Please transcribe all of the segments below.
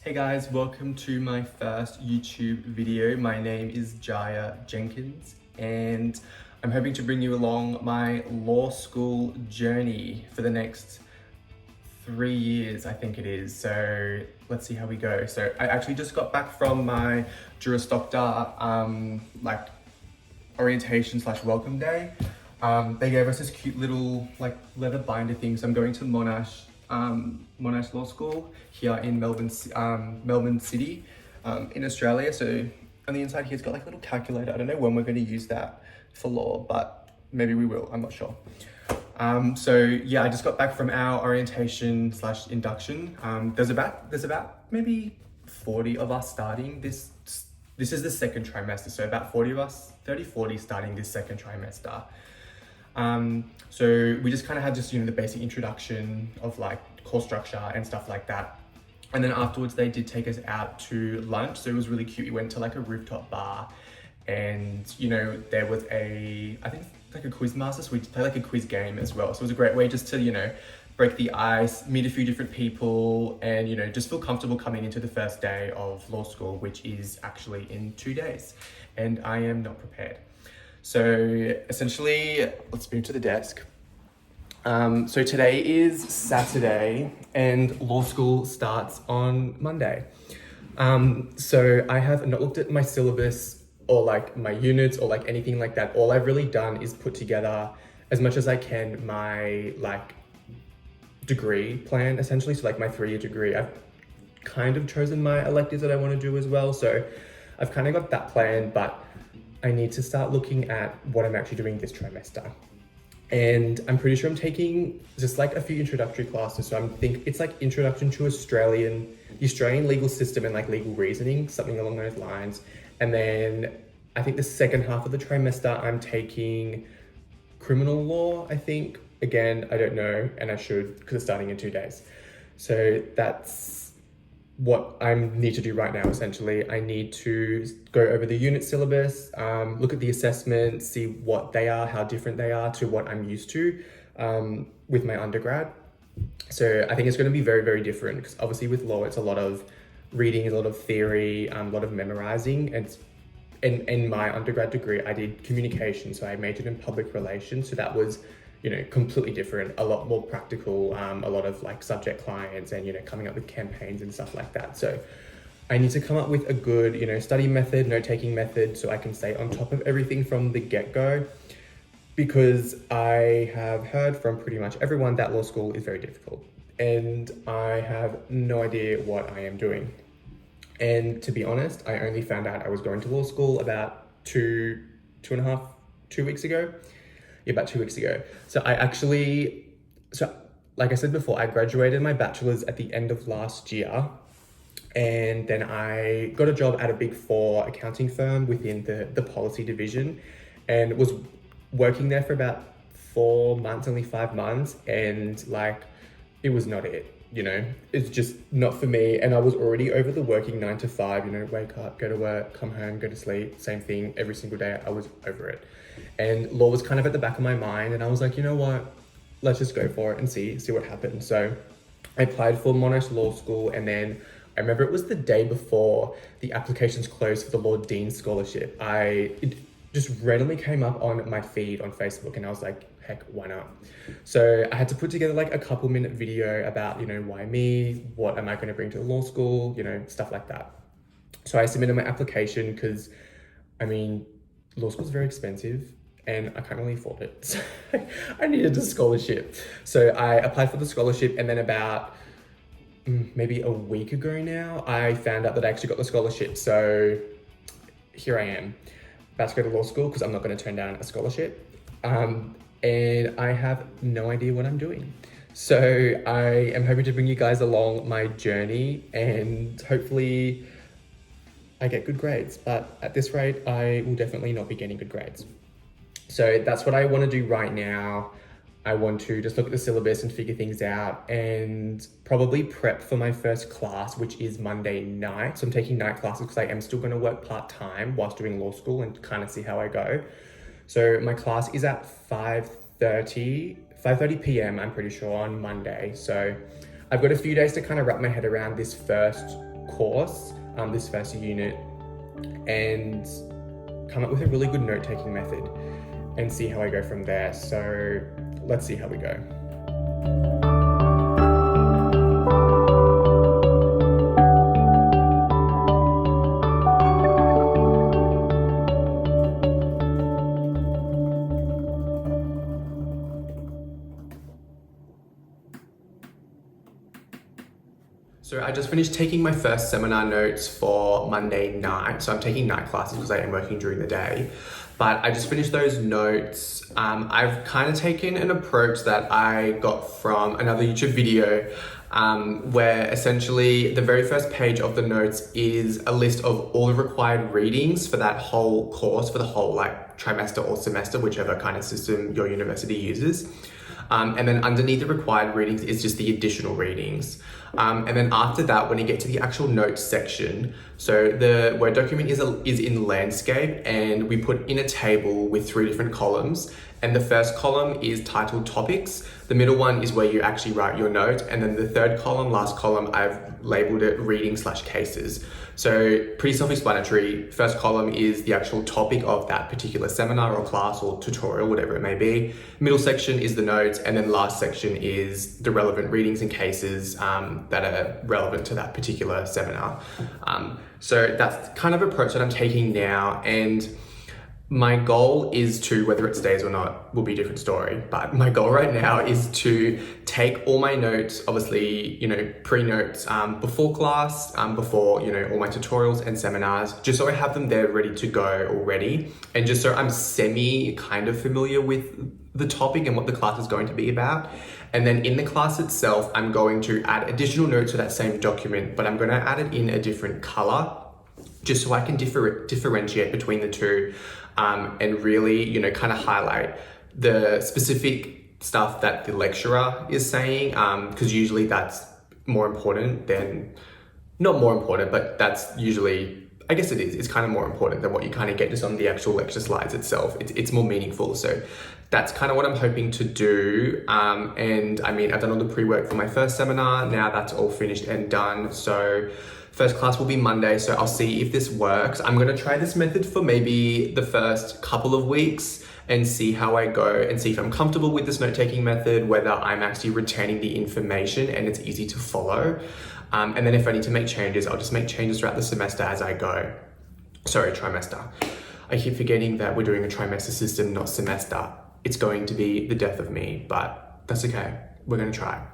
Hey guys, welcome to my first YouTube video. My name is Jaya Jenkins and I'm hoping to bring you along my law school journey for the next 3 years, I think it is. So let's see how we go. So I actually just got back from my Juris Doctor orientation / welcome day. They gave us this cute little leather binder thing. So I'm going to Monash Law School here in Melbourne City, in Australia. So on the inside here, it's got like a little calculator. I don't know when we're going to use that for law, but maybe we will. I'm not sure. So yeah, I just got back from our orientation / induction. There's about maybe 40 of us starting this. This is the second trimester, so about 40 of us, 40 starting this second trimester. So we just kind of had just, the basic introduction of like course structure and stuff like that. And then afterwards they did take us out to lunch. So it was really cute. We went to like a rooftop bar and, there was I think like a quiz master. So we played like a quiz game as well. So it was a great way just to, break the ice, meet a few different people and, just feel comfortable coming into the first day of law school, which is actually in 2 days. And I am not prepared. So essentially, let's move to the desk. So today is Saturday and law school starts on Monday. So I have not looked at my syllabus or like my units or like anything like that. All I've really done is put together as much as I can my degree plan essentially. So like my 3-year degree, I've kind of chosen my electives that I want to do as well. So I've kind of got that plan, but I need to start looking at what I'm actually doing this trimester. And I'm pretty sure I'm taking just like a few introductory classes. So I think it's like introduction to the Australian legal system and like legal reasoning, something along those lines. And then I think the second half of the trimester, I'm taking criminal law, I think. Again, I don't know, and I should, because it's starting in 2 days. So that's what I need to do right now, essentially. I need to go over the unit syllabus, look at the assessments, see what they are, how different they are to what I'm used to with my undergrad. So I think it's going to be very, very different because obviously with law, it's a lot of reading, a lot of theory, a lot of memorizing. And in my undergrad degree, I did communication. So I majored in public relations. So that was completely different, a lot more practical, a lot of like subject clients and, coming up with campaigns and stuff like that. So I need to come up with a good, study method, note-taking method, so I can stay on top of everything from the get-go, because I have heard from pretty much everyone that law school is very difficult and I have no idea what I am doing. And to be honest, I only found out I was going to law school about 2 weeks ago. Yeah, about 2 weeks ago. So like I said before, I graduated my bachelor's at the end of last year. And then I got a job at a Big Four accounting firm within the policy division and was working there for about 4 months, only 5 months. And it was not it, it's just not for me. And I was already over the working 9 to 5, wake up, go to work, come home, go to sleep, same thing every single day. I was over it. And law was kind of at the back of my mind. And I was like, you know what, let's just go for it and see what happens. So I applied for Monash Law School. And then I remember it was the day before the applications closed for the Law Dean Scholarship. It just randomly came up on my feed on Facebook and I was like, heck, why not? So I had to put together like a couple minute video about, why me, what am I going to bring to the law school, stuff like that. So I submitted my application because, law school is very expensive and I can't really afford it. So I needed a scholarship. So I applied for the scholarship and then about maybe a week ago now, I found out that I actually got the scholarship. So here I am, about to go to law school because I'm not going to turn down a scholarship. And I have no idea what I'm doing. So I am hoping to bring you guys along my journey and hopefully I get good grades. But at this rate, I will definitely not be getting good grades. So that's what I want to do right now. I want to just look at the syllabus and figure things out and probably prep for my first class, which is Monday night. So I'm taking night classes because I am still going to work part-time whilst doing law school and kind of see how I go. So my class is at 5:30 p.m. I'm pretty sure on Monday. So I've got a few days to kind of wrap my head around this first course, this first unit, and come up with a really good note-taking method and see how I go from there. So let's see how we go. So I just finished taking my first seminar notes for Monday night. So I'm taking night classes because I am working during the day. But I just finished those notes. I've kind of taken an approach that I got from another YouTube video where essentially the very first page of the notes is a list of all the required readings for that whole course, for the whole like trimester or semester, whichever kind of system your university uses. And then underneath the required readings is just the additional readings. And then after that, when you get to the actual notes section, so the Word document is in landscape, and we put in a table with 3 different columns. And the first column is titled topics. The middle one is where you actually write your note. And then the third column, last column, I've labeled it reading/cases. So pretty self-explanatory. First column is the actual topic of that particular seminar or class or tutorial, whatever it may be. Middle section is the notes, and then last section is the relevant readings and cases that are relevant to that particular seminar. So that's kind of approach that I'm taking now, and my goal is to, whether it stays or not will be a different story, but my goal right now is to take all my notes, obviously, pre-notes before class, before, all my tutorials and seminars, just so I have them there ready to go already. And just so I'm kind of familiar with the topic and what the class is going to be about. And then in the class itself, I'm going to add additional notes to that same document, but I'm going to add it in a different color, just so I can differentiate between the two, and really, kind of highlight the specific stuff that the lecturer is saying, because usually that's more important than, not more important, but that's usually, I guess it is, it's kind of more important than what you kind of get just on the actual lecture slides itself. It's more meaningful. So that's kind of what I'm hoping to do. And I mean, I've done all the pre-work for my first seminar. Now that's all finished and done. So first class will be Monday, so I'll see if this works. I'm gonna try this method for maybe the first couple of weeks and see how I go and see if I'm comfortable with this note-taking method, whether I'm actually retaining the information and it's easy to follow. And then if I need to make changes, I'll just make changes throughout the semester as I go. Sorry, trimester. I keep forgetting that we're doing a trimester system, not semester. It's going to be the death of me, but that's okay. We're gonna try.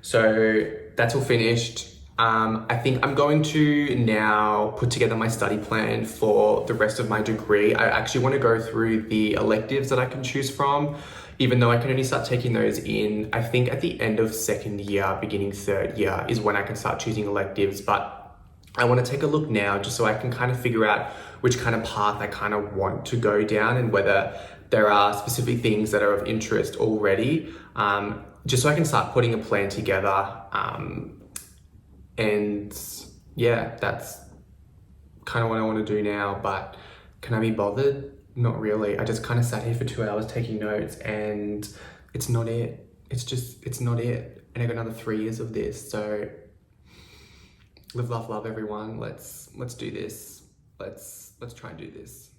So that's all finished. I think I'm going to now put together my study plan for the rest of my degree. I actually want to go through the electives that I can choose from, even though I can only start taking those in, I think at the end of second year, beginning third year is when I can start choosing electives. But I want to take a look now just so I can kind of figure out which kind of path I kind of want to go down and whether there are specific things that are of interest already, just so I can start putting a plan together. And yeah, that's kind of what I want to do now, but can I be bothered? Not really. I just kind of sat here for 2 hours taking notes and it's not it. It's not it. And I got another 3 years of this. So live, laugh, love, everyone. Let's do this. Let's try and do this.